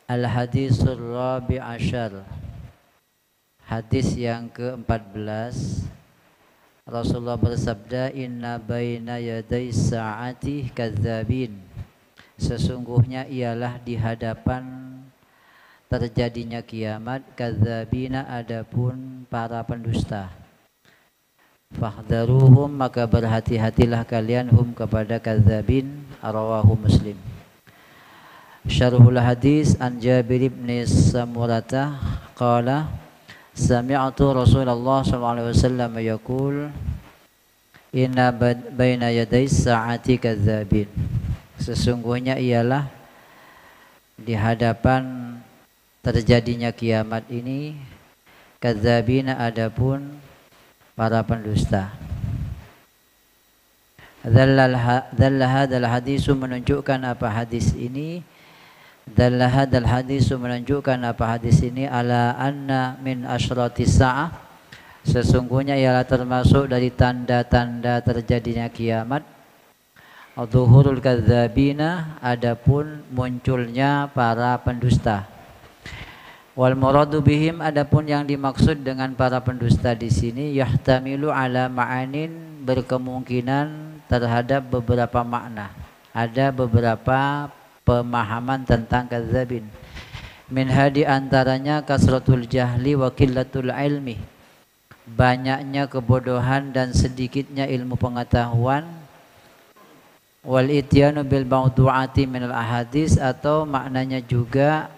Al-Hadisul Rabi' Ashar. Hadis yang ke-14. Rasulullah bersabda, inna baina yaday sa'ati kadzabin. Sesungguhnya ialah di hadapan terjadinya kiamat kadzabina, adapun para pendusta. Fahdharuhum, maka berhati-hatilah kalian hum kepada kadzabin. Rawahu Muslim. Syarhul hadis an Jabir bin Samurata qala sami'tu Rasulullah sallallahu alaihi wasallam yaqul inna baina yaday sa'ati kadzabin. Sesungguhnya ialah di hadapan terjadinya kiamat ini kadzabina, adapun para pendusta. Dzalla hadzal hadisu, menunjukkan apa hadis ini. Dzalla hadzal hadisu, menunjukkan apa hadis ini, ala anna min asyratis sa'ah, sesungguhnya ialah termasuk dari tanda-tanda terjadinya kiamat, adzuhurul kadzabina, adapun munculnya para pendusta. Wal muradu bihim, adapun yang dimaksud dengan para pendusta di sini, yahtamilu ala ma'anin, berkemungkinan terhadap beberapa makna. Ada beberapa pemahaman tentang kadzabin. Min hadi, antaranya kasratul jahli wa qillatul ilmi, banyaknya kebodohan dan sedikitnya ilmu pengetahuan. Wal ityanu bil mawdu'ati minal ahadis, atau maknanya juga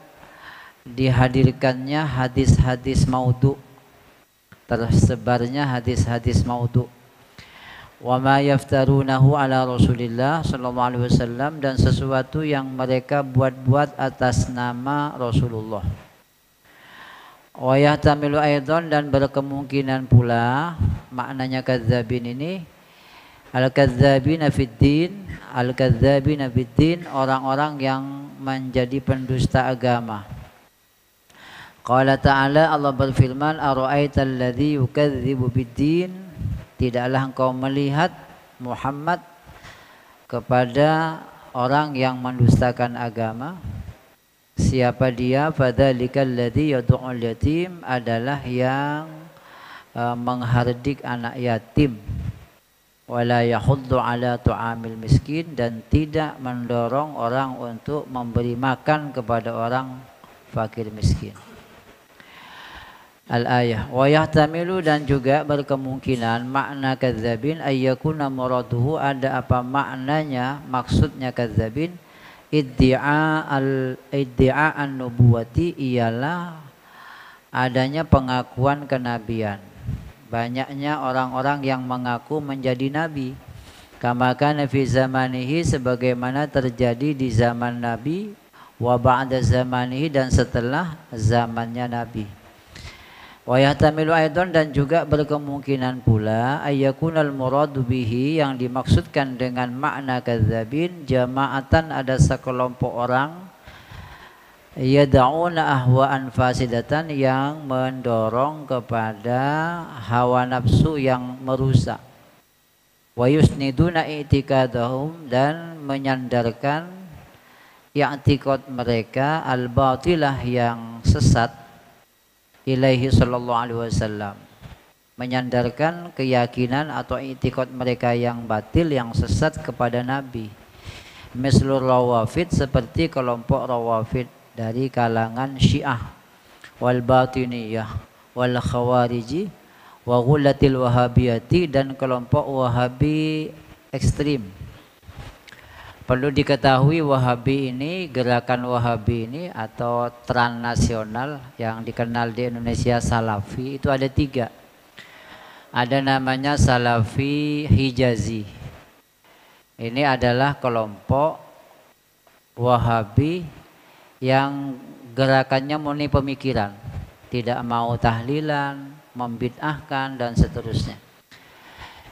dihadirkannya hadis-hadis maudhu', tersebarnya hadis-hadis maudhu'. Wa ma yaftarunahu ala Rasulillah sallallahu alaihi wasallam, dan sesuatu yang mereka buat-buat atas nama Rasulullah. Wa yahtamilu aidan, dan berkemungkinan pula maknanya kadzabin ini al-kadzabina fid din, al-kadzabina fid din, orang-orang yang menjadi pendusta agama. Qala ta'ala, Allah berfirman, ara'aital ladzi yukadzibu bid-din, tidaklah engkau melihat Muhammad kepada orang yang mendustakan agama. Siapa dia? Fadzalikal ladzi yad'ul yatim, adalah yang menghardik anak yatim. Wala yahuddu ala tu'amil miskin, dan tidak mendorong orang untuk memberi makan kepada orang fakir miskin. Al-ayah. Wa yahtamilu, dan juga berkemungkinan makna kadzabin ayyakuna muraduhu, ada apa maknanya, maksudnya kadzabin, iddia an-nubuwati, ialah adanya pengakuan kenabian. Banyaknya orang-orang yang mengaku menjadi nabi. Kama kana fi zamanihi, sebagaimana terjadi di zaman Nabi, wa ba'da zamanihi, dan setelah zamannya Nabi. Wa yahtamilu aidan, dan juga berkemungkinan pula ayyakunal muradu bihi, yang dimaksudkan dengan makna kadzabin, jama'atan, ada sekelompok orang, yad'una ahwa'an fasidatan, yang mendorong kepada hawa nafsu yang merusak. Wa yusniduna i'tikadahum, dan menyandarkan i'tikad mereka, al-batilah, yang sesat, ilaihi sallallahu alaihi wasallam, menyandarkan keyakinan atau i'tikad mereka yang batil, yang sesat kepada Nabi. Mislur rawafid, seperti kelompok rawafid dari kalangan Syiah, wal batiniyah, wal khawariji, wa ghulatil wahabiyati, dan kelompok Wahabi ekstrim. Perlu diketahui Wahabi ini, gerakan Wahabi ini atau transnasional yang dikenal di Indonesia Salafi, itu ada 3. Ada namanya Salafi Hijazi. Ini adalah kelompok Wahabi yang gerakannya murni pemikiran, tidak mau tahlilan, membid'ahkan, dan seterusnya.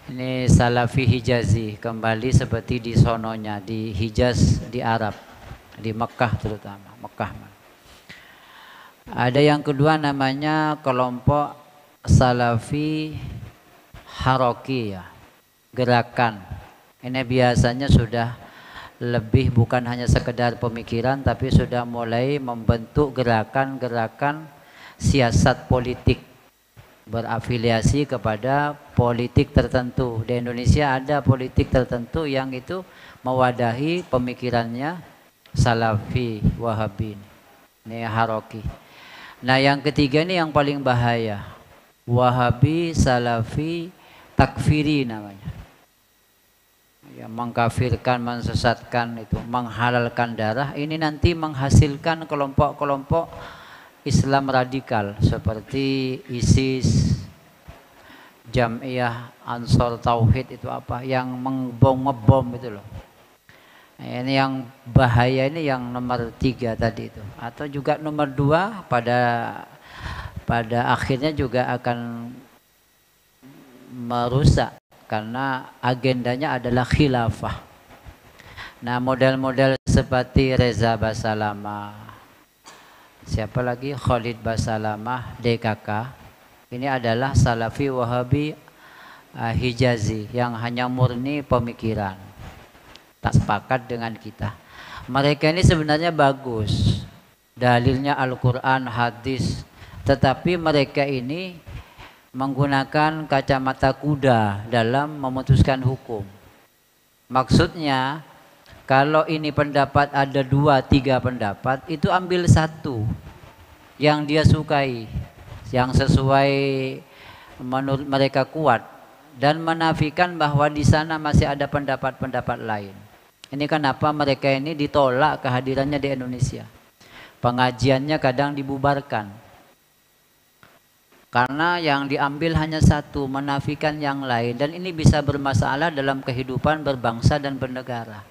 Ini Salafi Hijazi, kembali seperti di sononya, di Hijaz, di Arab, di Mekah terutama, Mekah. Ada yang kedua namanya kelompok Salafi Haroki, ya, gerakan. Ini biasanya sudah lebih bukan hanya sekedar pemikiran, tapi sudah mulai membentuk gerakan-gerakan siasat politik berafiliasi kepada politik tertentu. Di Indonesia ada politik tertentu yang itu mewadahi pemikirannya Salafi, Wahabi, ini Haroki. Nah yang ketiga ini yang paling bahaya, Wahabi, Salafi, Takfiri namanya. Ya, mengkafirkan, mensesatkan itu, menghalalkan darah. Ini nanti menghasilkan kelompok-kelompok Islam radikal seperti ISIS, Jam'iyah Ansor Tauhid itu apa, yang ngebom itu loh. Ini yang bahaya, ini yang nomor 3 tadi itu. Atau juga nomor 2 pada akhirnya juga akan merusak karena agendanya adalah khilafah. Nah model-model seperti Reza Basalamah, siapa lagi, Khalid Basalamah, DKK, ini adalah Salafi Wahabi Hijazi yang hanya murni pemikiran, tak sepakat dengan kita. Mereka ini sebenarnya bagus, dalilnya Al-Quran, hadis, tetapi mereka ini menggunakan kacamata kuda dalam memutuskan hukum. Maksudnya kalau ini pendapat ada 2-3 pendapat, itu ambil satu yang dia sukai, yang sesuai menurut mereka kuat, dan menafikan bahwa di sana masih ada pendapat-pendapat lain. Ini kenapa mereka ini ditolak kehadirannya di Indonesia. Pengajiannya kadang dibubarkan. Karena yang diambil hanya satu, menafikan yang lain. Dan ini bisa bermasalah dalam kehidupan berbangsa dan bernegara.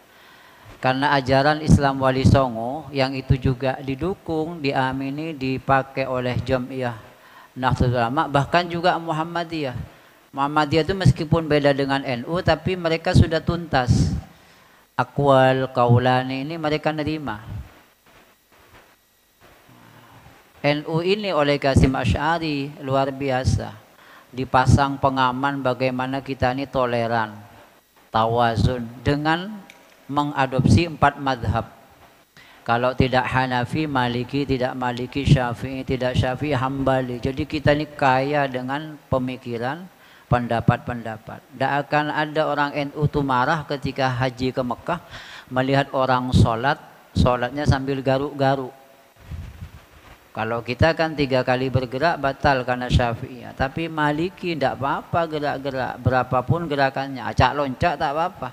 Karena ajaran Islam Wali Songo yang itu juga didukung, diamini, dipakai oleh Jam'iyah Nahdlatul Ulama, bahkan juga Muhammadiyah. Muhammadiyah itu meskipun beda dengan NU, tapi mereka sudah tuntas. Aqwal, Qaulani ini mereka nerima. NU ini oleh Qasim Asy'ari luar biasa, dipasang pengaman bagaimana kita ini toleran, tawazun, dengan mengadopsi 4 madhab. Kalau tidak Hanafi, Maliki, tidak Maliki, Syafi'i, tidak Syafi'i, Hambali. Jadi kita ini kaya dengan pemikiran, pendapat-pendapat. Tidak akan ada orang NU itu marah ketika haji ke Mekah melihat orang sholatnya sambil garuk-garuk. Kalau kita kan 3 kali bergerak batal karena Syafi'iyah. Tapi Maliki tidak apa-apa gerak-gerak, berapapun gerakannya, acak loncak tak apa-apa.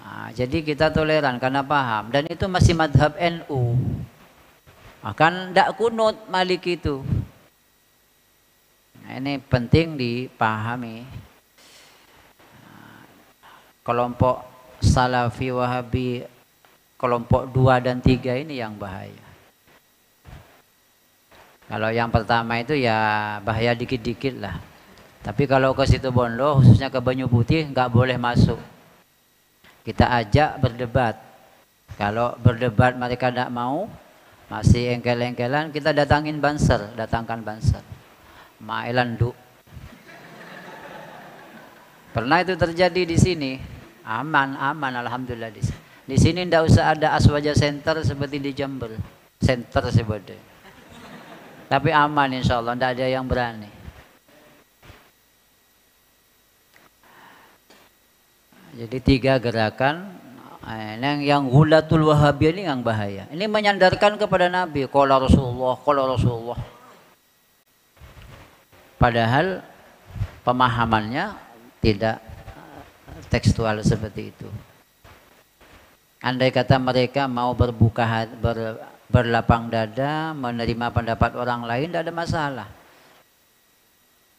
Nah, jadi kita toleran karena paham. Dan itu masih madhab NU. Akan tidak kunut Maliki itu. Nah, ini penting dipahami. Kelompok Salafi Wahabi, kelompok 2 dan 3 ini yang bahaya. Kalau yang pertama itu ya bahaya dikit-dikit lah. Tapi kalau ke situ Bondo, khususnya ke Banyu Putih, nggak boleh masuk. Kita ajak berdebat. Kalau berdebat mereka tidak mau, masih engkel-engkelan, kita datangkan banser. Maelan du. Pernah itu terjadi di sini. Aman alhamdulillah di sini. Di sini tidak usah ada Aswaja Center seperti di Jember. Center sebetulnya. Tapi aman insya Allah, tidak ada yang berani. Jadi 3 gerakan. Yang Ghulatul Wahabiyah ini yang bahaya. Ini menyandarkan kepada Nabi. Qala Rasulullah. Padahal pemahamannya tidak tekstual seperti itu. Andai kata mereka mau berlapang dada, menerima pendapat orang lain, tidak ada masalah.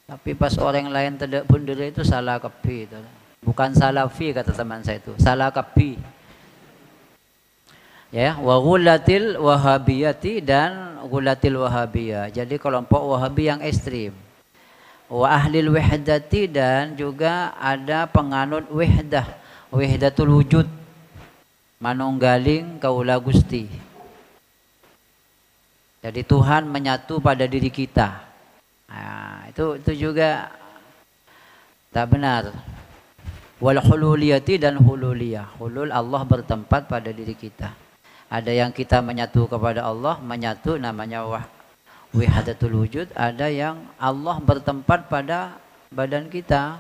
Tapi pas orang lain tidak benar itu salah kapi. Bukan salafi kata teman saya itu, salah kapi. Ya, wa ghulatil wahabiyati dan ghulatil wahabiyah. Jadi kelompok Wahabi yang ekstrim. Wa ahlil wihdati dan juga ada penganut wahdatul wujud. Manunggaling kaula Gusti. Jadi Tuhan menyatu pada diri kita. Nah, itu juga tak benar. Wal hululiyati, dan hululiyah. Hulul, Allah bertempat pada diri kita. Ada yang kita menyatu kepada Allah, menyatu namanya wahdatul wujud. Ada yang Allah bertempat pada badan kita,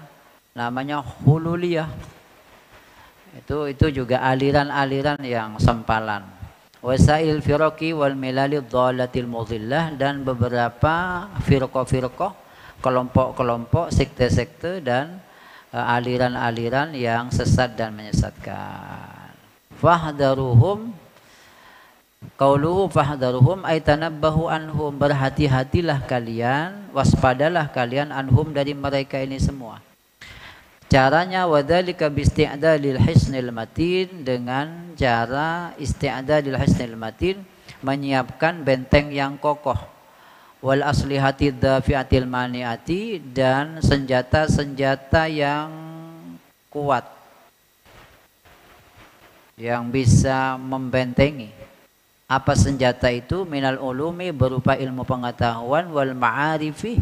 namanya hululiyah. Itu juga aliran-aliran yang sempalan. Wasail firaqi wal milali dhalatil mudhillah, dan beberapa firqah-firqah, kelompok-kelompok, sekte-sekte, dan aliran-aliran yang sesat dan menyesatkan. Fahdaruhum, qauluhu fahdaruhum ay tanabbahu anhum, berhati-hatilah kalian, waspadalah kalian, anhum, dari mereka ini semua. Caranya wadzalika bisti'dadil hisnil matin, dengan cara isti'dadil hisnil matin, menyiapkan benteng yang kokoh, wal aslihati dafi'atil mani'ati, dan senjata-senjata yang kuat yang bisa membentengi. Apa senjata itu? Minal ulumi, berupa ilmu pengetahuan, wal ma'arifi,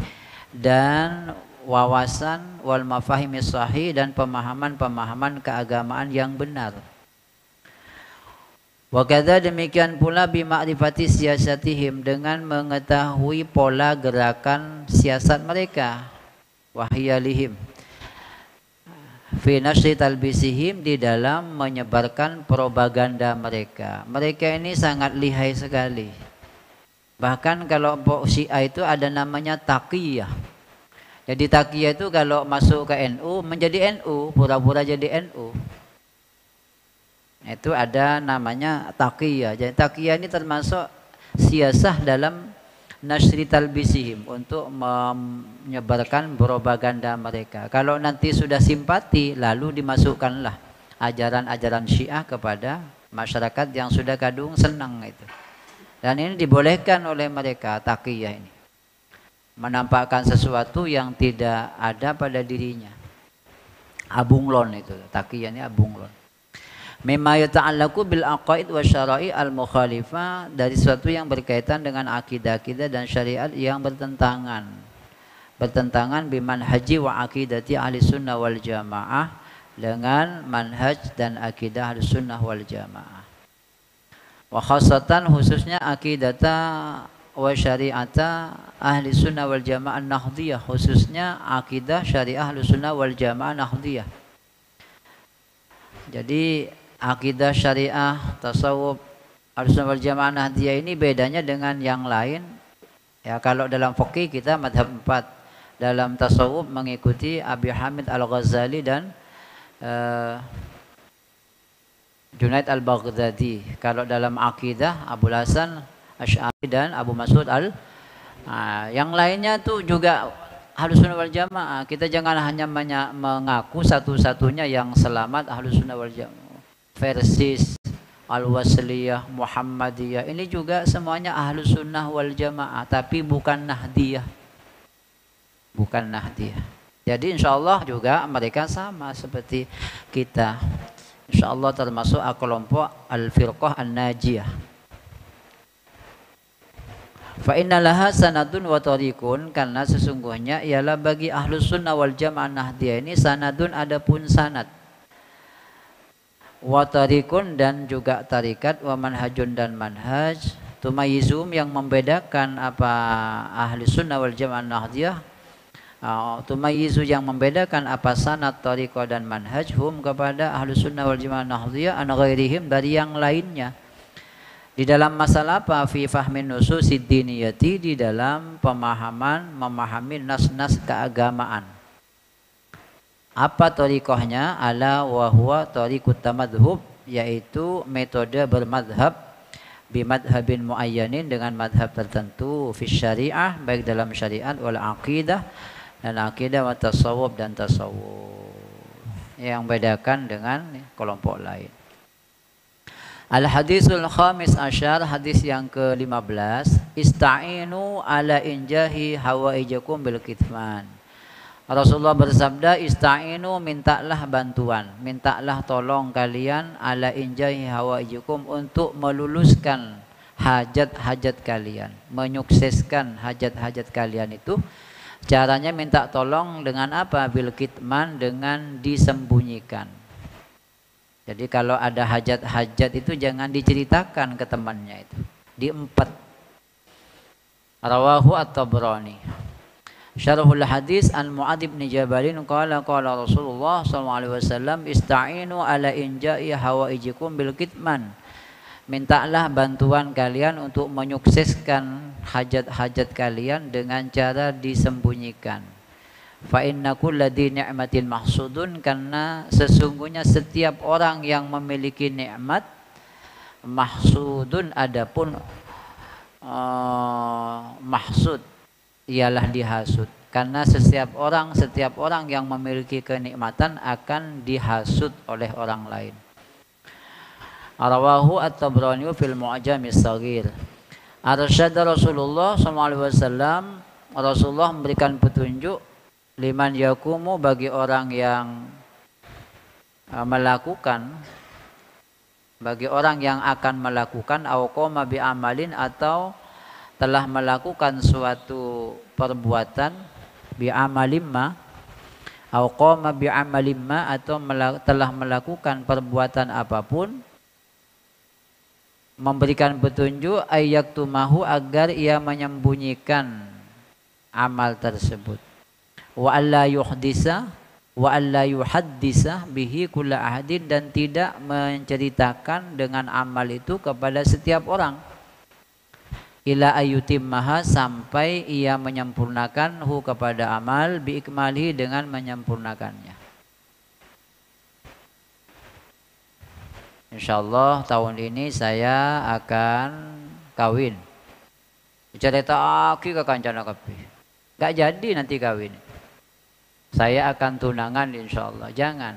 dan wawasan, wal mafahimi sahih, dan pemahaman-pemahaman keagamaan yang benar. Wa kadza, demikian pula, bima'rifati siasatihim, dengan mengetahui pola gerakan siasat mereka, wahyalihim fi nashri talbisihim, di dalam menyebarkan propaganda mereka. Mereka ini sangat lihai sekali. Bahkan kalau Syiah itu ada namanya taqiyah. Jadi taqiyah itu kalau masuk ke NU menjadi NU, pura-pura jadi NU. Itu ada namanya taqiyah. Jadi taqiyah ini termasuk siasah dalam nasri talbisihim, untuk menyebarkan propaganda mereka. Kalau nanti sudah simpati, lalu dimasukkanlah ajaran-ajaran Syiah kepada masyarakat yang sudah kadung senang itu. Dan ini dibolehkan oleh mereka, taqiyah ini, menampakkan sesuatu yang tidak ada pada dirinya. Abunglon itu, taqiyah ini abunglon. Mimma yata'allaqu bil aqaid wa syara'i al mukhalifah, dari sesuatu yang berkaitan dengan akidah-akidah dan syariat yang bertentangan biman haji wa akidati ahli sunnah wal jamaah, dengan manhaj dan akidah ahli sunnah wal jamaah. Wa khasatan, khususnya akidata wa syari'ata ahli sunnah wal jamaah nahdiyah, khususnya akidah syariah ahli sunnah wal jamaah nahdiyah. Jadi akidah syariah tasawuf ahli sunnah wal jamaah nahdiyah ini bedanya dengan yang lain. Ya, kalau dalam fikih kita madhab 4, dalam tasawuf mengikuti Abi Hamid Al-Ghazali dan Junaid Al-Baghdadi. Kalau dalam akidah Abul Hasan Asy'ari dan Abu Mas'ud yang lainnya tuh juga Ahlus Sunnah wal Jamaah. Kita jangan hanya mengaku satu-satunya yang selamat Ahlus Sunnah wal Jamaah versus Al-Wasliyah, Muhammadiyah. Ini juga semuanya Ahlus Sunnah wal Jamaah, tapi bukan Nahdiyah. Bukan Nahdiyah. Jadi insya Allah juga mereka sama seperti kita. Insya Allah termasuk kelompok Al-Firqah An-Najiyah. Fa innalaha sanadun wa tariqun, karena sesungguhnya ialah bagi Ahlus Sunnah wal Jamaah Nahdiyah ini sanadun, adapun sanad, wa tariqun, dan juga tarikat, wa manhajun, dan manhaj, tumayizum, yang membedakan apa Ahlus Sunnah wal Jamaah Nahdiyah, tumayizu, yang membedakan apa sanad, tariqah, dan manhaj, hum, kepada Ahlus Sunnah wal Jamaah Nahdiyah, an ghairihim, dari yang lainnya. Di dalam masalah apa? Fi fahmin nususid diniyati, di dalam memahami nas-nas keagamaan. Apa tariqahnya? Ala wa huwa tariqut tamadhub, yaitu metode bermadhab, bimadhabin muayyanin, dengan madhab tertentu, fi syariah, baik dalam syariat, wal aqidah, dan aqidah, wa tasawuf, dan tasawuf, yang bedakan dengan kelompok lain. Al-hadisul khamis asyar, hadis yang ke-15, ista'inu ala injahi hawaijakum bil kitman. Rasulullah bersabda, ista'inu, mintalah bantuan, mintalah tolong kalian, ala injahi hawaijakum, untuk meluluskan hajat-hajat kalian, menyukseskan hajat-hajat kalian itu Caranya minta tolong dengan apa? Bil kitman, dengan disembunyikan. Jadi kalau ada hajat-hajat itu jangan diceritakan ke temannya, itu diempet. Rawahu at-Tabrani. Syarhul hadis an Mu'adz bin Jabalin qala qala Rasulullah sallallahu alaihi wasallam ista'inu ala inja'i hawaijikum bil kitman. Mintalah bantuan kalian untuk menyukseskan hajat-hajat kalian dengan cara disembunyikan. Fa inna kulladzi ni'matin mahsudun, karena sesungguhnya setiap orang yang memiliki nikmat mahsudun, adapun mahsud ialah dihasut. Karena setiap orang yang memiliki kenikmatan akan dihasut oleh orang lain. Rawahu at-Tabrani fil Mu'jamis Shaghir. Arsyada Rasulullah sallallahu alaihi wasallam, Rasulullah memberikan petunjuk liman yakumu, bagi orang yang melakukan, bagi orang yang akan melakukan au qoma bi amalin, atau telah melakukan suatu perbuatan bi amalimma, au qoma bi amalimma, atau telah melakukan perbuatan apapun, memberikan petunjuk ayyaktumahu, agar ia menyembunyikan amal tersebut, wa alla yuhdisa wa alla yuhaddisa bihi kulla ahadin, dan tidak menceritakan dengan amal itu kepada setiap orang, ila ayyutimmaha, sampai ia menyempurnakan hu kepada amal, bi ikmalihi, dengan menyempurnakannya. Insyaallah tahun ini saya akan kawin. Cerita aki ke kancana kabeh. Enggak jadi nanti kawin. Saya akan tunangan insyaallah. Jangan.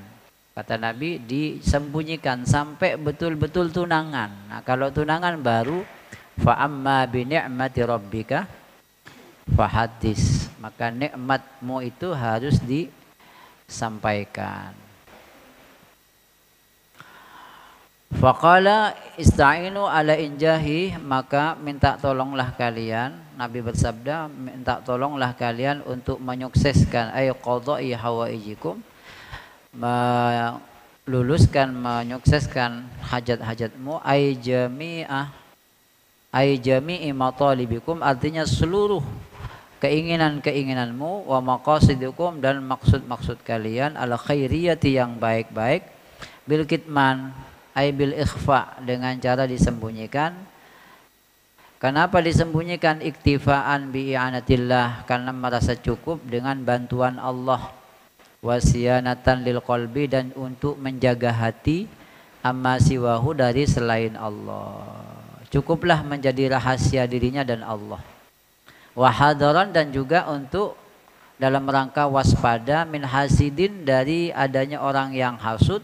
Kata Nabi, disembunyikan sampai betul-betul tunangan. Nah, kalau tunangan baru fa amma bi ni'mati rabbika fahadis. Maka nikmatmu itu harus disampaikan. Faqala ista'inu ala injahi, maka minta tolonglah kalian, Nabi bersabda, minta tolonglah kalian untuk menyukseskan ay qadha'i hawaijikum, meluluskan, menyukseskan hajat-hajatmu, ay jami'i matalibikum, artinya seluruh keinginan-keinginanmu, wa maqasidukum, dan maksud-maksud kalian, al khairiyati, yang baik-baik, bil kitman ay bil ikhfa, dengan cara disembunyikan. Kenapa disembunyikan? Iktifaan bi i'anatillah, karena merasa cukup dengan bantuan Allah, wasiyanatan lil qalbi, dan untuk menjaga hati, amma siwahu, dari selain Allah. Cukuplah menjadi rahasia dirinya dan Allah. Wahadaran, dan juga untuk dalam rangka waspada, min hasidin, dari adanya orang yang hasud,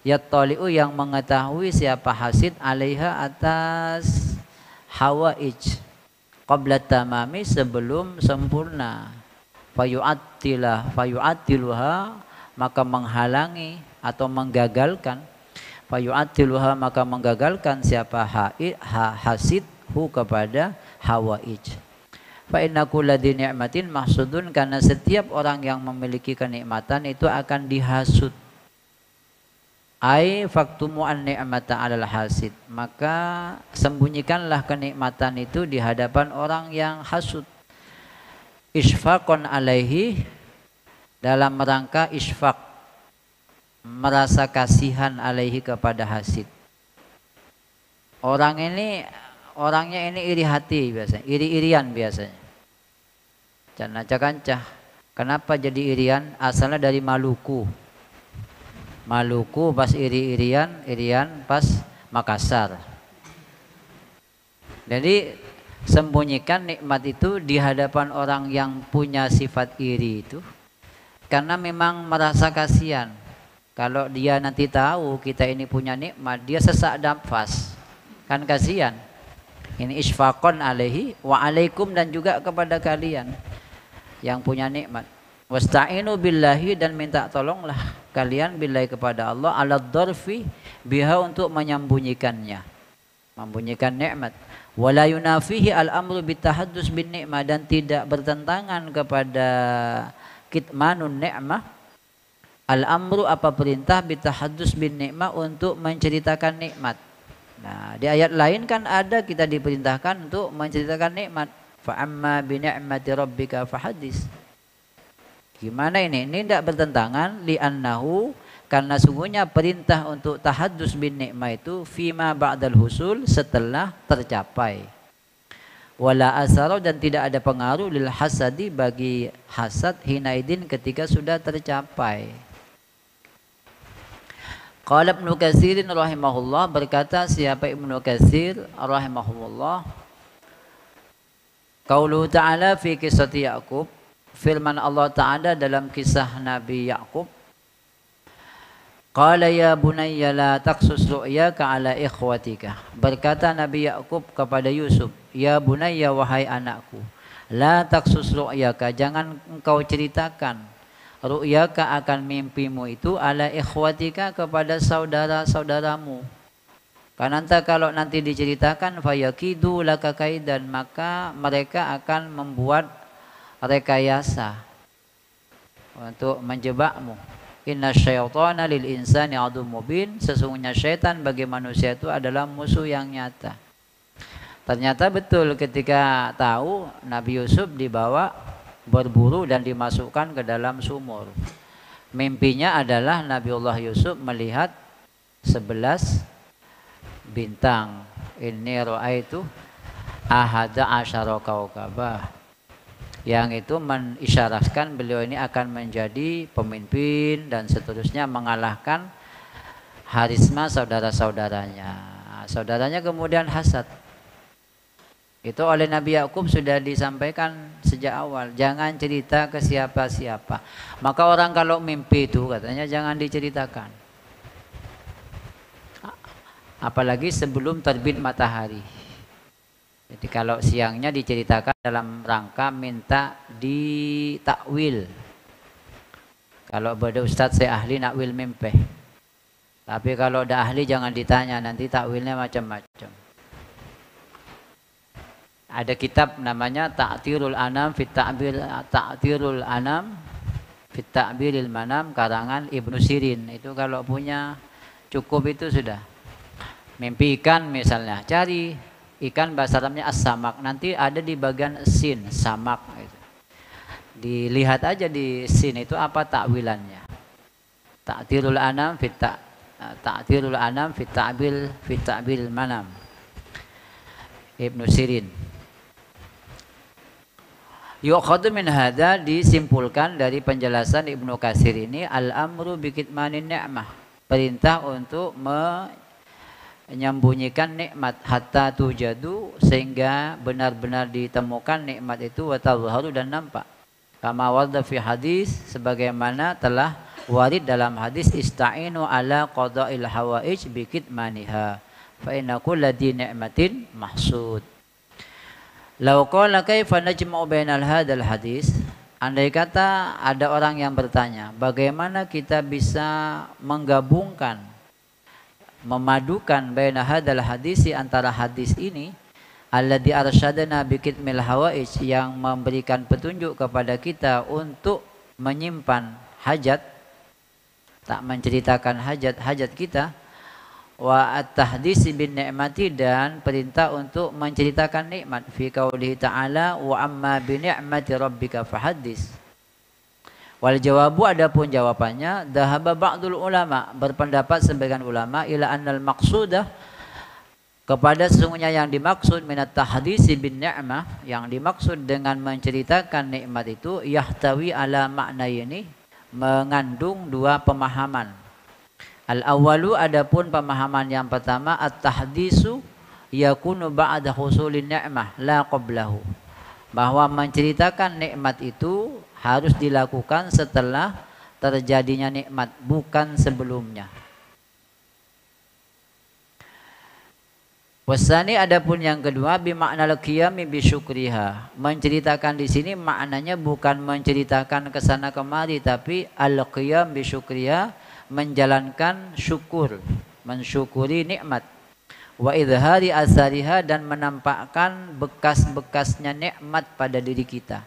yattali'u, yang mengetahui siapa hasid, alaiha, atas hawaij, qabla tamami, sebelum sempurna, fayu'attiluha, maka menghalangi atau menggagalkan, fayu'attiluha, maka menggagalkan siapa hasid hu, kepada hawaij. Fa inna kulla dzi ni'matin mahsudun, karena setiap orang yang memiliki kenikmatan itu akan dihasut. Ai faktumu an ni'mata 'alal hasid, maka sembunyikanlah kenikmatan itu di hadapan orang yang hasud. Isfaqon alaihi, dalam rangka isfaq, merasa kasihan, alaihi, kepada hasid. Orangnya ini iri hati biasanya, iri-irian biasanya. Canacah-kancah. Kenapa jadi irian? Asalnya dari Maluku pas irian pas Makassar. Jadi sembunyikan nikmat itu di hadapan orang yang punya sifat iri itu, karena memang merasa kasihan. Kalau dia nanti tahu kita ini punya nikmat, dia sesak nafas, kan kasihan. Ini isfaqon alaihi wa alaikum, dan juga kepada kalian yang punya nikmat. Wasta'inu billahi, dan minta tolonglah kalian billahi, kepada Allah, ala dzarfi biha, untuk menyembunyikannya, membunyikan nikmat. Wala yunafihi al-amru bitahaddus bin ni'mah, dan tidak bertentangan kepada kitmanun ni'mah al-amru apa perintah bitahaddus bin ni'mah untuk menceritakan nikmat. Nah, di ayat lain kan ada kita diperintahkan untuk menceritakan nikmat. Fa amma bi ni'mati rabbika fahaddis. Gimana ini? Ini tidak bertentangan li'annahu, karena sungguhnya perintah untuk tahaddus bin ni'mah itu fima ba'dal husul, setelah tercapai. Wala asaro, dan tidak ada pengaruh lil hasadi, bagi hasad hinaidin ketika sudah tercapai. Qala Ibnu Katsir rahimahullah, berkata siapa Ibnu Katsir rahimahullah, qauluhu ta'ala fi qissati Yaqub, firman Allah Ta'ala dalam kisah Nabi Yaqub, qala ya bunayya la taqsus ru'yaka ala ikhwatika, berkata Nabi Yaqub kepada Yusuf, ya bunayya wahai anakku, la taqsus ru'yaka, jangan engkau ceritakan ru'yaka akan mimpimu itu ala ikhwatika, kepada saudara-saudaramu. Karena kalau nanti diceritakan fayakidu laka kaidan, maka mereka akan membuat rekayasa untuk menjebakmu. Inna syaitana lil insani adu mubin, sesungguhnya syaitan bagi manusia itu adalah musuh yang nyata. Ternyata betul ketika tahu Nabi Yusuf dibawa berburu dan dimasukkan ke dalam sumur. Mimpinya adalah Nabiullah Yusuf melihat 11 bintang. Inni ra'aitu ahada asyara kaukabah, yang itu mengisyaratkan beliau ini akan menjadi pemimpin dan seterusnya, mengalahkan Harisma saudara-saudaranya. Saudaranya kemudian hasad. Itu oleh Nabi Yaqub sudah disampaikan sejak awal, jangan cerita ke siapa-siapa. Maka orang kalau mimpi itu katanya jangan diceritakan, apalagi sebelum terbit matahari. Jadi kalau siangnya diceritakan dalam rangka minta ditakwil. Kalau pada ustadz saya ahli nakwil mimpi. Tapi kalau udah ahli jangan ditanya, nanti takwilnya macam-macam. Ada kitab namanya Ta'tirul Anam fit Ta'bir, Ta'tirul Anam fit Ta'biril Manam, karangan Ibnu Sirin. Itu kalau punya cukup itu sudah. Mimpi ikan misalnya, cari ikan bahasa Arabnya as-samak, nanti ada di bagian sin, samak itu. Dilihat aja di sin itu apa takwilannya. Ta'tirul Anam fit Ta'tirul Anam fit Ta'biril Manam, Ibnu Sirin. Yu'khadhu min hadza, disimpulkan dari penjelasan Ibnu Katsir ini, al-amru bikitmanin ni'mah, perintah untuk menyembunyikan nikmat, hatta tujadu, sehingga benar-benar ditemukan nikmat itu, wa tazharu, dan nampak. Kama warda fi hadis, sebagaimana telah warid dalam hadis, ista'inu ala qada'il hawaij bikitmaniha fa inna kulla dhi ni'matin mahsud. Lau qala kaifa najma'u bainal hadzal hadis, andai kata ada orang yang bertanya, bagaimana kita bisa menggabungkan, memadukan baina hadzal hadisi, antara hadis ini, alladzi arsyadana bikitmil hawaij, yang memberikan petunjuk kepada kita untuk menyimpan hajat, tak menceritakan hajat-hajat kita, wa at-tahdisi bin ni'mati, dan perintah untuk menceritakan nikmat, fi qaulihi ta'ala wa amma bi ni'mati rabbika fahaddis. Wal jawabu, adapun jawabannya, dhahaba ba'dul ulama, berpendapat sebagian ulama, ila annal maqsudah, kepada sesungguhnya yang dimaksud minat tahdisi bin ni'mah, yang dimaksud dengan menceritakan nikmat itu, yahtawi ala makna ini, mengandung dua pemahaman. Al-awwalu, adapun pemahaman yang pertama, at-tahdisu yakunu ba'da husulin ni'mah la qablahu, bahwa menceritakan nikmat itu harus dilakukan setelah terjadinya nikmat, bukan sebelumnya. Wasani, adapun yang kedua, bimakna al-qiyami bi syukriha, menceritakan di sini maknanya bukan menceritakan kesana kemari, tapi al-qiyam bi syukriha, menjalankan syukur, mensyukuri nikmat. wa idhari asariha, dan menampakkan bekas-bekasnya nikmat pada diri kita.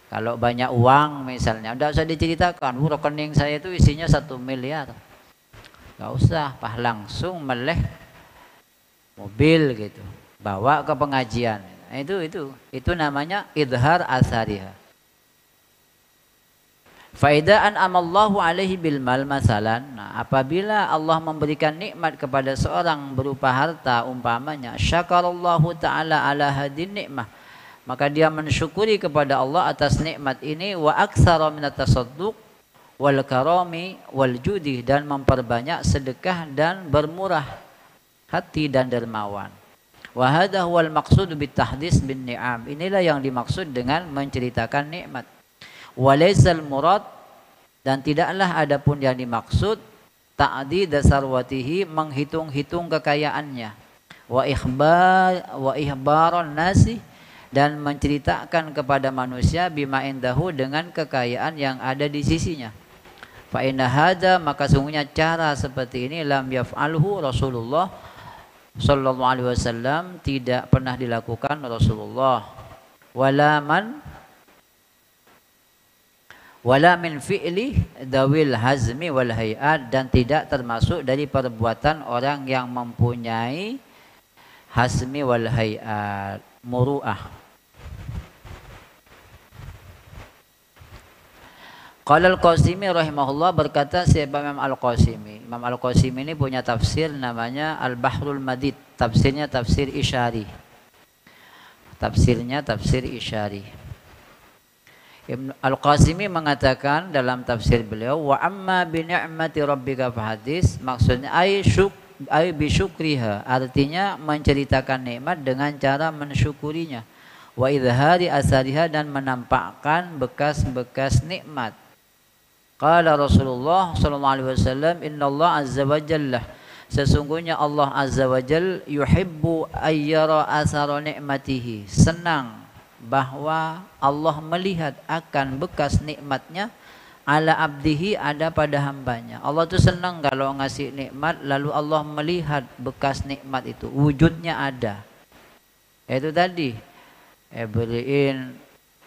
Kalau banyak uang misalnya, tidak usah diceritakan, rekening saya itu isinya 1 miliar. Gak usah, langsung meleh mobil gitu, bawa ke pengajian. Itu namanya idhar asariha. Faidaan amallahu alaihi bil mal masalan. Nah, apabila Allah memberikan nikmat kepada seorang berupa harta umpamanya, syakarallahu taala ala hadin nikmah, maka dia mensyukuri kepada Allah atas nikmat ini, wa aktsara minat tasadduq wal karami wal judi, dan memperbanyak sedekah dan bermurah hati dan dermawan. Wa hadha huwal maqsud bit tahdits bin ni'am. Inilah yang dimaksud dengan menceritakan nikmat. Walaisal murad, dan tidaklah adapun yang dimaksud ta'did sarwatihi, menghitung-hitung kekayaannya, wa ihbaron nasi, dan menceritakan kepada manusia bima indahu, dengan kekayaan yang ada di sisinya. Fa inna hadza, maka sungguhnya cara seperti ini, lam yaf'alhu Rasulullah sallallahu alaihi wasallam, tidak pernah dilakukan Rasulullah, wala min fi'li dawil hazmi wal hayat, dan tidak termasuk dari perbuatan orang yang mempunyai hazmi wal hayat, muru'ah. Qala al-Qasimi rahimahullah, berkata siapa Imam al-Qasimi. Imam al-Qasimi ini punya tafsir namanya Al-Bahrul Madid, tafsirnya tafsir Isyari. Ibnu Al-Qasimi mengatakan dalam tafsir beliau, wa amma bi ni'mati rabbika fahadis, maksudnya ay bi syukriha, artinya menceritakan nikmat dengan cara mensyukurinya, wa idhari asariha, dan menampakkan bekas-bekas nikmat. Qala Rasulullah sallallahu alaihi wasallam, innallaha azza wa jalla, sesungguhnya Allah azza wa jalla, yuhibbu ayyara asara ni'matihi, senang bahwa Allah melihat akan bekas nikmatnya, ala abdihi, ada pada hambanya. Allah tuh senang kalau ngasih nikmat lalu Allah melihat bekas nikmat itu, wujudnya ada. Itu tadi, beliin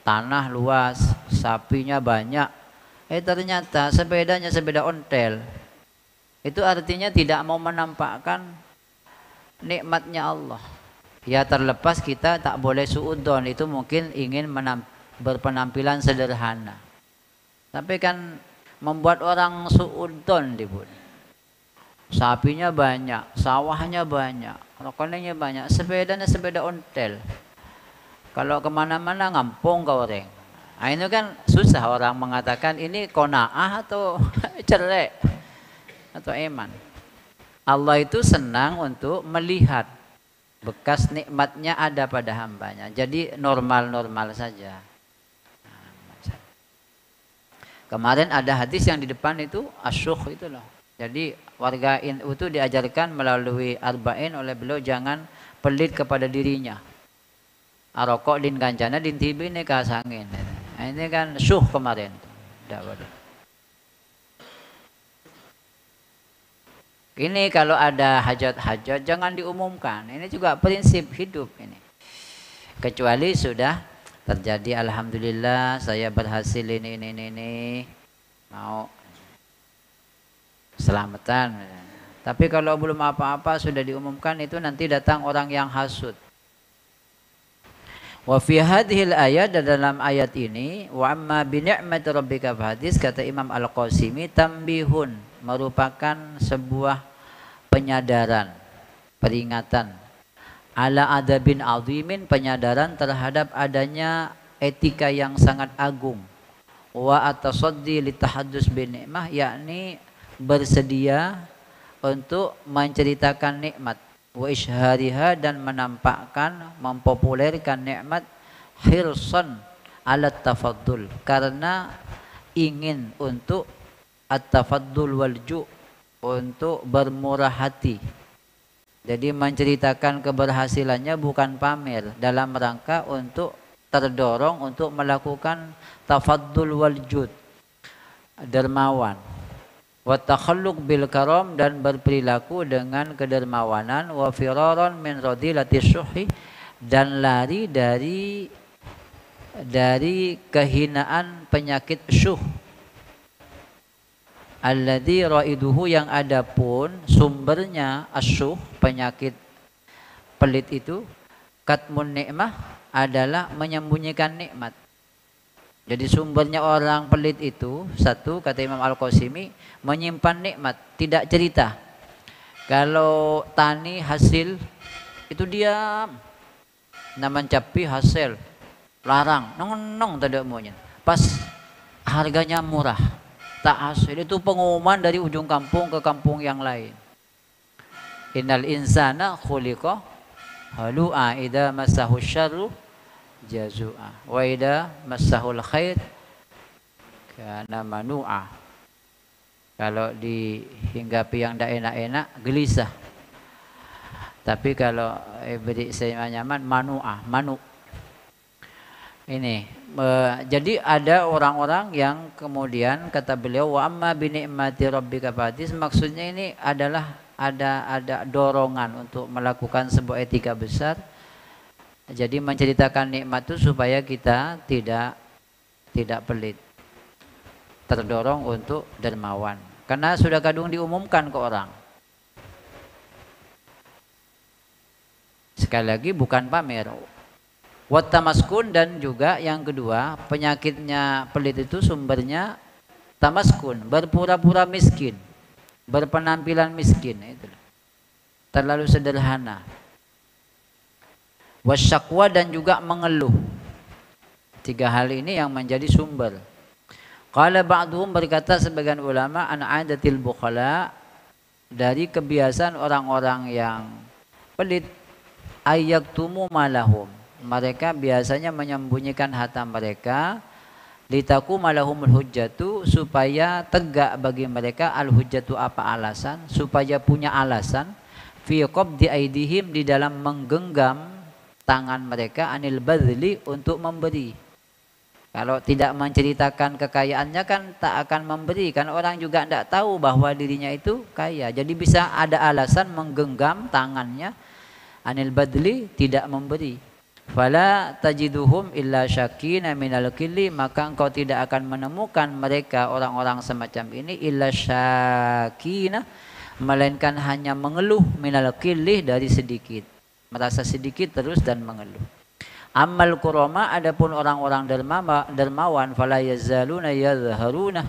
tanah luas, sapinya banyak, ternyata sepedanya sepeda ontel. Itu artinya tidak mau menampakkan nikmatnya Allah. Ya, terlepas kita tak boleh suudzon, itu mungkin ingin berpenampilan sederhana. Tapi kan membuat orang suudzon dibun. Sapinya banyak, sawahnya banyak, rekeningnya banyak, sepedanya sepeda ontel. Kalau kemana-mana ngampung ke orang. Nah, ini kan susah orang mengatakan ini qanaah atau cerek atau iman. Allah itu senang untuk melihat bekas nikmatnya ada pada hambanya. Jadi normal-normal saja. Kemarin ada hadis yang di depan itu asyukh itu loh. Jadi warga NU itu diajarkan melalui arba'in oleh beliau jangan pelit kepada dirinya. Arokok din kancana din tibi ini kasangin. Nah, ini kan syuh kemarin. Ini kalau ada hajat-hajat jangan diumumkan. Ini juga prinsip hidup ini. Kecuali sudah terjadi, alhamdulillah saya berhasil ini mau selamatan. Tapi kalau belum apa-apa sudah diumumkan, itu nanti datang orang yang hasud. Wa fi hadhil ayat, dalam ayat ini, wa amma bi ni'mati rabbika fahadis, kata Imam Al-Qasimi, tambihun, merupakan sebuah penyadaran, peringatan, ala adabin azimin, penyadaran terhadap adanya etika yang sangat agung, wa atasaddi litahaddus bin ni'mah, yakni bersedia untuk menceritakan nikmat, wa isyhariha, dan menampakkan, mempopulerkan nikmat, hirsan ala tafaddul, karena ingin untuk at-tafaddul wal ju', untuk bermurah hati. Jadi menceritakan keberhasilannya bukan pamer, dalam rangka untuk terdorong untuk melakukan tafaddul wal jud, dermawan. wa takhalluq bil karam, dan berperilaku dengan kedermawanan, wa firaran min radilati syuhi, dan lari dari kehinaan penyakit syuh. Alladzi raiduhu, yang adapun sumbernya asyuh, penyakit pelit itu, katmun nikmah, adalah menyembunyikan nikmat. Jadi sumbernya orang pelit itu, satu, kata Imam Al-Qasimi, menyimpan nikmat, tidak cerita. Kalau tani hasil itu diam, naman capi hasil larang, nong tidak maunya. Pas harganya murah, tak hasil, itu pengumuman dari ujung kampung ke kampung yang lain. Innal insana khuliqa halu'a idza massahu syarru jazu'a wa idza massahul khair kana manu'a. Kalau dihinggapi yang tidak enak-enak gelisah. Tapi kalau beri saya nyaman manu. Ini jadi ada orang-orang yang kemudian kata beliau wa amma bi ni'mati rabbika fahadits, maksudnya ini adalah ada dorongan untuk melakukan sebuah etika besar. Jadi menceritakan nikmat itu supaya kita tidak pelit, terdorong untuk dermawan, karena sudah kadung diumumkan ke orang. Sekali lagi bukan pamer. Wat tamaskun, dan juga yang kedua, penyakitnya pelit itu sumbernya tamaskun, berpura-pura miskin, berpenampilan miskin, itu terlalu sederhana. Wasyakwa, dan juga mengeluh. Tiga hal ini yang menjadi sumber. Qala ba'duhum, berkata sebagian ulama, an adatil bukhala, dari kebiasaan orang-orang yang pelit, ayyaktumu malahum, mereka biasanya menyembunyikan harta mereka, litaku malahumul hujjatu, supaya tegak bagi mereka al hujjatu, apa alasan, supaya punya alasan, fi qabdi aidihim, di dalam menggenggam tangan mereka, anil badli, untuk memberi. Kalau tidak menceritakan kekayaannya kan tak akan memberi, kan orang juga tidak tahu bahwa dirinya itu kaya. Jadi bisa ada alasan menggenggam tangannya, anil badli, tidak memberi. Fala tajiduhum illa syakina minal killi, maka engkau tidak akan menemukan mereka orang-orang semacam ini illa syakina, melainkan hanya mengeluh, minal killi, dari sedikit, merasa sedikit terus dan mengeluh. Amal kurama, adapun orang-orang dermawan, fala yazaluna yadhharuna,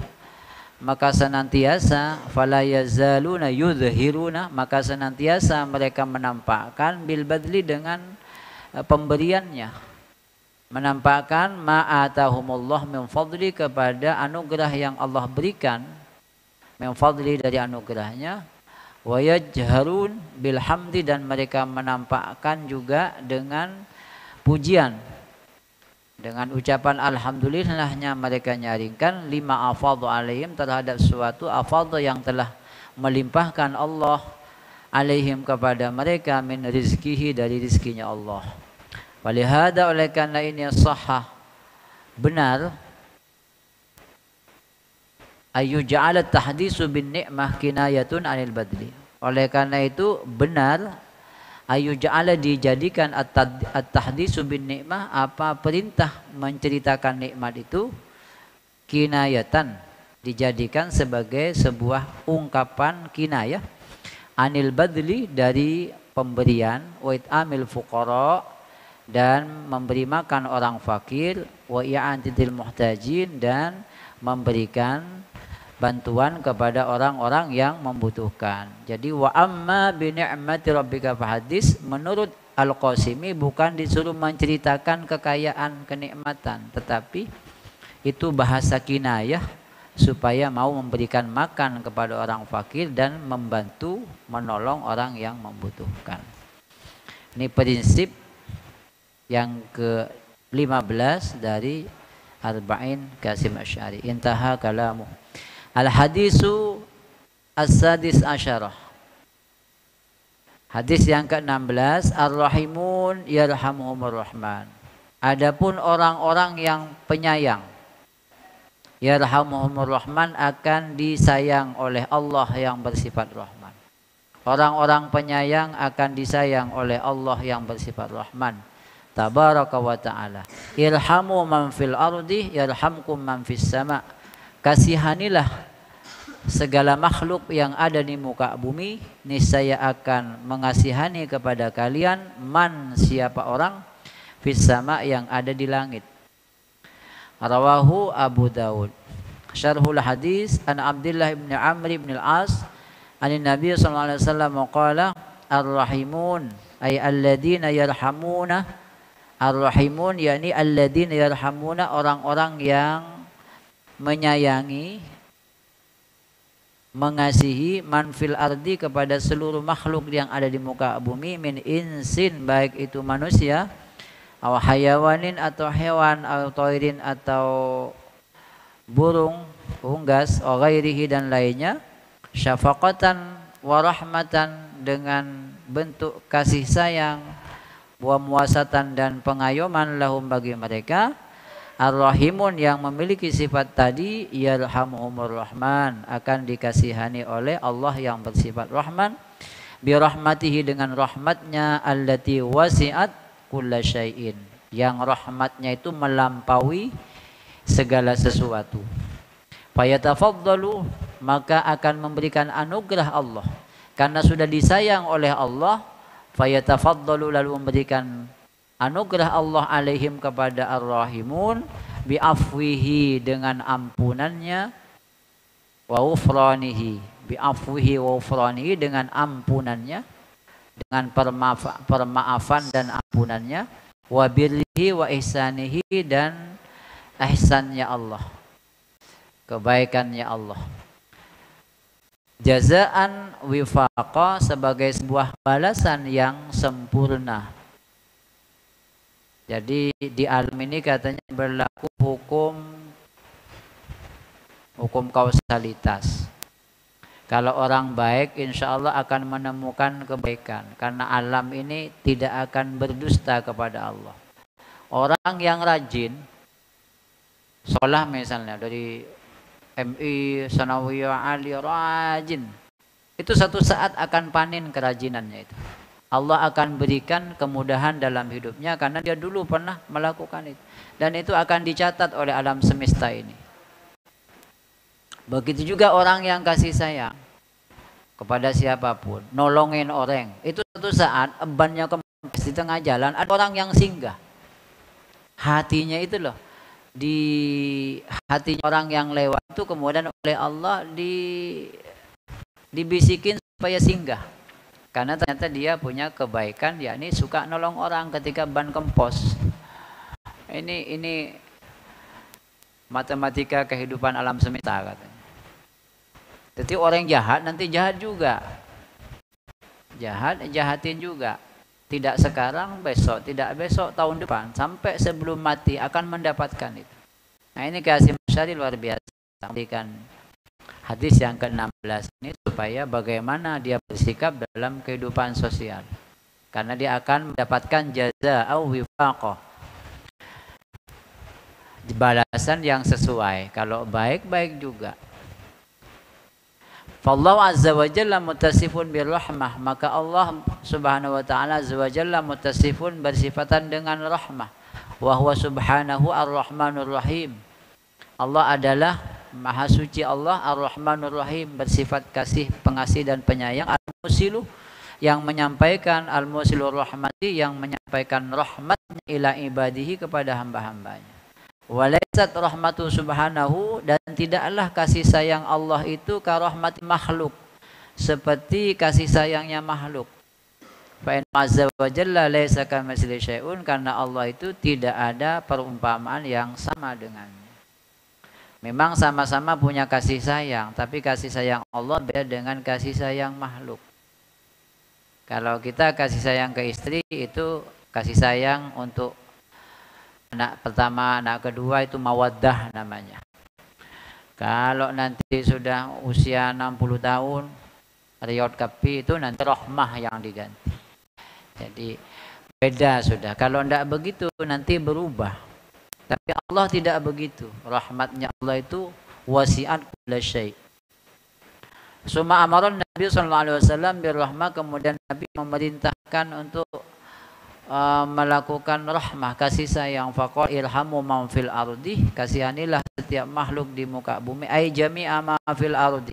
maka senantiasa, fala yazaluna yudhhiruna, maka senantiasa mereka menampakkan bil badli, dengan pemberiannya, menampakkan ma'atahumullah min fadli, kepada anugerah yang Allah berikan, min fadli, dari anugerahnya, wa yajharun bil hamdi, dan mereka menampakkan juga dengan pujian, dengan ucapan alhamdulillahnya mereka nyaringkan, lima afadhu alaihim, terhadap suatu afadhu yang telah melimpahkan Allah alaihim, kepada mereka, min rizkihi, dari rizkinya Allah. Walihada, oleh karena ini sahah, benar, ayu ja'alat tahdisu bin ni'mah kinayatun anil badli, oleh karena itu benar, ayu ja'ala, dijadikan at-tahdisu bin ni'mah, apa perintah menceritakan nikmat itu, kinayatan, dijadikan sebagai sebuah ungkapan kinayah, anil badli, dari pemberian, wa it'amil fuqara, dan memberi makan orang fakir, wa i'antil muhtajin, dan memberikan bantuan kepada orang-orang yang membutuhkan. Jadi wa amma bi ni'mati rabbika fahadits, menurut Al-Qasimi bukan disuruh menceritakan kekayaan, kenikmatan, tetapi itu bahasa kinayah supaya mau memberikan makan kepada orang fakir dan membantu menolong orang yang membutuhkan. Ini prinsip yang ke-15 dari Arba'in Qasim Asy'ari. Intaha kalamu. Al-hadisu as-sadis asyarah. Hadis yang ke-16, ar-rahimun yarhamuhumur rahman. Adapun orang-orang yang penyayang, yarhamuhumur rahman akan disayang oleh Allah yang bersifat rahman. Orang-orang penyayang akan disayang oleh Allah yang bersifat rahman. Tabaraka wa ta'ala. Irhamu man fil ardi yarhamkum man fis sama. Kasihanilah segala makhluk yang ada di muka bumi, niscaya akan mengasihani kepada kalian man siapa orang fis sama yang ada di langit. Rawahu Abu Dawud. Syarhul hadis an Abdullah bin Amr bin al-As an Nabi sallallahu alaihi wasallam qala ar-rahimun ay alladziina yarhamuna. Ar-rahimun yakni alladziina yarhamuna, orang-orang yang menyayangi, mengasihi man fil ardi kepada seluruh makhluk yang ada di muka bumi, min insin baik itu manusia, aw hayawanin atau hewan, atau toirin atau burung, unggas, aw ghairihi dan lainnya, syafaqatan wa rahmatan dengan bentuk kasih sayang, wa muasatan dan pengayoman lahum bagi mereka. Ar-rahimun yang memiliki sifat tadi yarhamuhumur rahman akan dikasihani oleh Allah yang bersifat rahman, bi rahmatihi dengan rahmatnya, allati wasi'at kulla syai'in, yang rahmatnya itu melampaui segala sesuatu. Fayatafaddalu, maka akan memberikan anugerah Allah karena sudah disayang oleh Allah. Fayatafaddalu, lalu memberikan anugerah Allah alaihim kepada ar-rahimun, bi'afwihi dengan ampunannya, wa ufranihi bi'afwihi wa ufranihi dengan ampunannya, dengan permaafan dan ampunannya, wa birrihi wa ihsanihi dan ihsannya Allah, kebaikannya Allah. Jazaan wifaqa, sebagai sebuah balasan yang sempurna. Jadi di alam ini katanya berlaku hukum kausalitas. Kalau orang baik insya Allah akan menemukan kebaikan, karena alam ini tidak akan berdusta kepada Allah. Orang yang rajin sholat misalnya dari MI, Sanawiyah, Ali, rajin, itu satu saat akan panen kerajinannya itu. Allah akan berikan kemudahan dalam hidupnya karena dia dulu pernah melakukan itu. Dan itu akan dicatat oleh alam semesta ini. Begitu juga orang yang kasih sayang kepada siapapun, nolongin orang. Itu satu saat bannya kempes di tengah jalan, ada orang yang singgah. Hatinya itu loh, di hatinya orang yang lewat itu kemudian oleh Allah dibisikin supaya singgah. Karena ternyata dia punya kebaikan, yakni suka nolong orang ketika ban kempos. Ini matematika kehidupan alam semesta katanya. Jadi orang jahat nanti jahat juga. Jahatin juga. Tidak sekarang, besok, tidak besok, tahun depan, sampai sebelum mati akan mendapatkan itu. Nah, ini kasih masyari luar biasa. Memberikan hadis yang ke-16 ini supaya bagaimana dia bersikap dalam kehidupan sosial. Karena dia akan mendapatkan jazaa wifaqah, balasan yang sesuai. Kalau baik-baik juga. Fallahu azza wa jalla muttasifun birrahmah, maka Allah subhanahu wa ta'ala azza wa jalla muttasifun, bersifatan dengan rahmah. Wa huwa subhanahu ar-rahmanur rahim. Allah adalah Maha suci Allah, Ar-Rahmanur Rahim, bersifat kasih, pengasih dan penyayang. Al-Musilu, yang menyampaikan, Al-Musilur Rahmati, yang menyampaikan rahmatnya ila ibadihi kepada hamba-hambanya. Walaysat rahmatu subhanahu, dan tidaklah kasih sayang Allah itu ka rahmati makhluk, seperti kasih sayangnya makhluk. Fa inna azza wa jalla laysa kamitslihi syai'un, karena Allah itu tidak ada perumpamaan yang sama dengannya. Memang sama-sama punya kasih sayang, tapi kasih sayang Allah beda dengan kasih sayang makhluk. Kalau kita kasih sayang ke istri itu kasih sayang untuk anak pertama, anak kedua itu mawaddah namanya. Kalau nanti sudah usia 60 tahun, riyad kapi, itu nanti rahmah yang diganti. Jadi beda sudah. Kalau tidak begitu nanti berubah. Tapi Allah Allah tidak begitu. Rahmatnya Allah itu wasi'at kulla syai'. Summa amaran Nabi sallallahu alaihi wasallam birrahmah, kemudian Nabi memerintahkan untuk melakukan rahmah, kasih sayang. Faqala irhamu man fil ardi, kasihanilah setiap makhluk di muka bumi, ai jami'a ma fil ardi,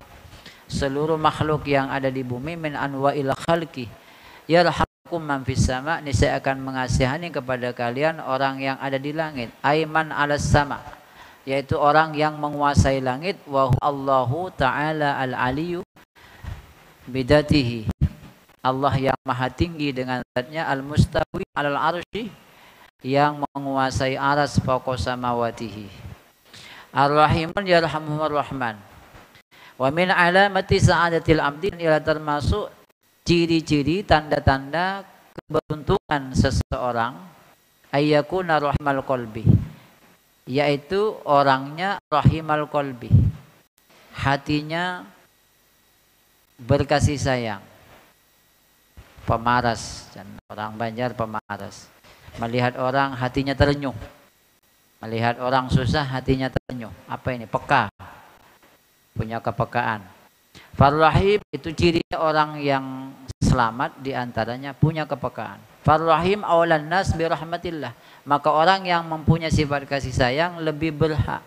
seluruh makhluk yang ada di bumi, min anwa'il khalqi yarhamukum man fis sama, niscaya akan mengasihani kepada kalian orang yang ada di langit, aiman alas sama, yaitu orang yang menguasai langit, wa Allahu ta'ala al-aliyu bidatihi, Allah yang maha tinggi dengan zatnya, al-mustawi alal arsy, yang menguasai aras fawqa samawatihi, ar-rahimun yarhamuhur rahman. Wa min alamati sa'adatil abdi, ila termasuk ciri-ciri tanda-tanda keberuntungan seseorang, ayyakuna rahmal qalbi, yaitu orangnya rahimal qalbi, hatinya berkasih sayang, pemaras, dan orang Banjar pemaras. Melihat orang hatinya terenyuh, melihat orang susah hatinya terenyuh. Apa ini? Peka, punya kepekaan. Farrahim itu cirinya orang yang selamat, diantaranya punya kepekaan. Farrahim awalan nas birahmatillah, maka orang yang mempunyai sifat kasih sayang lebih berhak,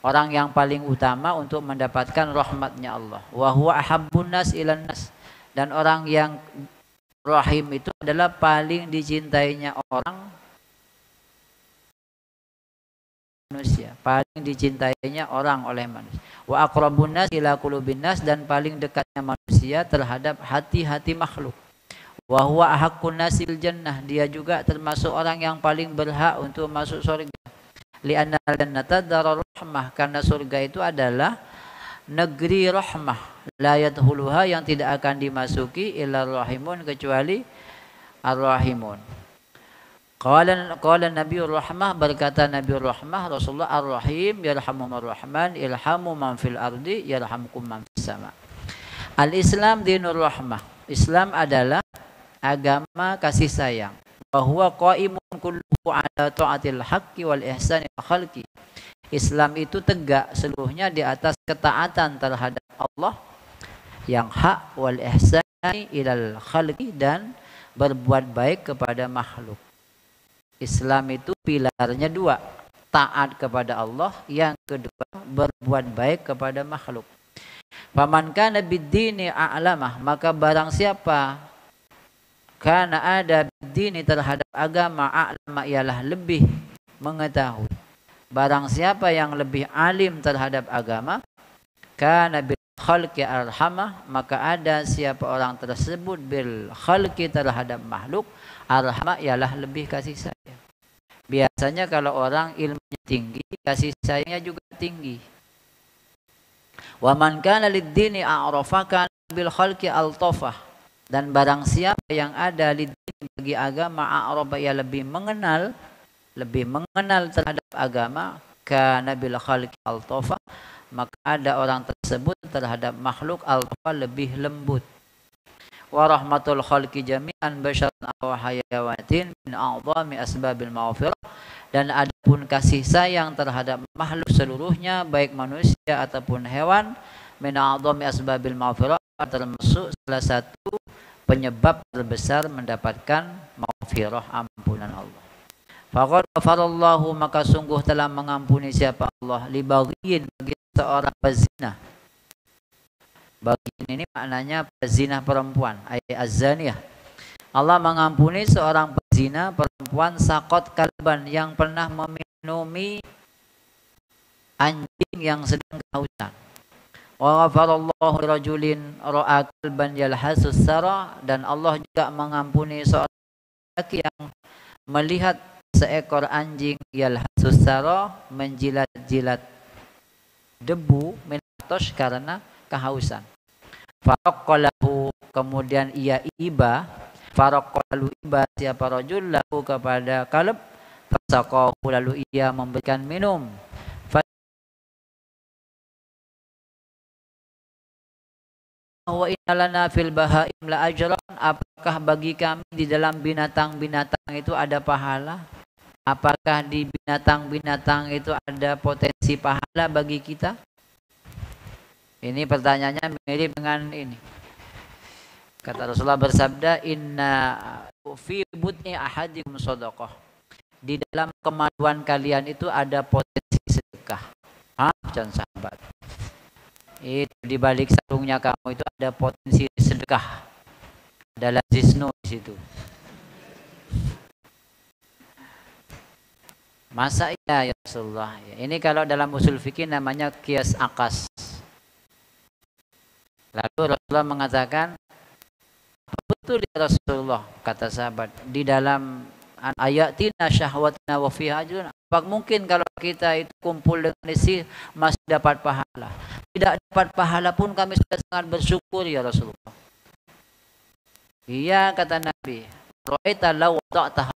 orang yang paling utama untuk mendapatkan rahmatnya Allah. Wa huwa ahabbun nas ilan nas, dan orang yang rahim itu adalah paling dicintainya orang manusia, paling dicintainya orang oleh manusia. Wa aqrabun nas ila qulubin nas, dan paling dekatnya manusia terhadap hati-hati makhluk. Wa huwa ahaqqun nasil jannah, dia juga termasuk orang yang paling berhak untuk masuk surga. Li'anna al-jannata darur rahmah, karena surga itu adalah negeri rahmah, la yadkhuluha, yang tidak akan dimasuki illa rahimun, kecuali ar-rahimun. Qala Nabiur Rahmah, berkata Nabiur Rahmah Rasulullah, ar-rahim yarhamuhur rahman, ilhamu man fil ardi yarhamkum man fis sama. Al-Islam dinur rahmah, Islam adalah agama kasih sayang. Wa huwa qaimun kulluhu ala ta'atil haqqi wal ihsani khalqi, Islam itu tegak seluruhnya di atas ketaatan terhadap Allah yang hak, wal ihsani ilal khalqi, dan berbuat baik kepada makhluk. Islam itu pilarnya dua, taat kepada Allah, yang kedua berbuat baik kepada makhluk. Faman kana bid-dini a'lamah, maka barang siapa kana ada bid-dini terhadap agama, a'lama ialah lebih mengetahui. Barang siapa yang lebih alim terhadap agama, kana bil khalqi arhamah, maka ada siapa orang tersebut bil khalqi terhadap makhluk, arhamah ialah lebih kasih sayang. Biasanya kalau orang ilmunya tinggi, kasih sayangnya juga tinggi. Wa man kana lid-dini a'rafa kana bil khalqi altafah, dan barang siapa yang ada lid-dini bagi agama, a'rafa ia lebih mengenal terhadap agama, kana bil khalqi altafah, maka ada orang tersebut terhadap makhluk altafah lebih lembut. Wa rahmatul khalqi jami'an basyaran aw hayawatin min a'dhami asbabil maghfirah, dan adapun kasih sayang terhadap makhluk seluruhnya, baik manusia ataupun hewan, min a'dhami asbabil maghfirah, termasuk salah satu penyebab terbesar mendapatkan maghfirah, ampunan Allah. Faqad ghafarallahu, maka sungguh telah mengampuni siapa Allah, li baghin, bagi seorang pezina. Baghin ini maknanya pezina perempuan, ayat az-zaniyah. Allah mengampuni seorang pezina perempuan, sakot kalban, yang pernah meminumi anjing yang sedang kehausan. Wa ghafarallahu rajulin ra'a kalban yalhasus sara, dan Allah juga mengampuni seorang laki yang melihat seekor anjing yalhasus sara, menjilat-jilat debu, minatosh, karena kehausan. Faroqalahu, kemudian ia iba, faroqalahu iba siapa rajul lahu kepada kalb, fasaqahu, lalu ia memberikan minum. Wa inna lana fil bahaim la ajran, apakah bagi kami di dalam binatang-binatang itu ada pahala? Apakah di binatang-binatang itu ada potensi pahala bagi kita? Ini pertanyaannya mirip dengan ini. Kata Rasulullah bersabda, inna fi butni ahadikum shadaqah. Di dalam kemaluan kalian itu ada potensi sedekah. Jangan sahabat. Itu di balik sarungnya kamu itu ada potensi sedekah. Ada lazisnu di situ. Masa iya ya Rasulullah? Ini kalau dalam usul fikih namanya qiyas akas. Lalu Rasulullah mengatakan, betul ya Rasulullah, kata sahabat, di dalam ayatina syahwatina wa fiha ajrun. Apa mungkin kalau kita itu kumpul dengan isi masih dapat pahala? Tidak dapat pahala pun kami sudah sangat bersyukur ya Rasulullah. Iya kata Nabi, ra'aita law wada'taha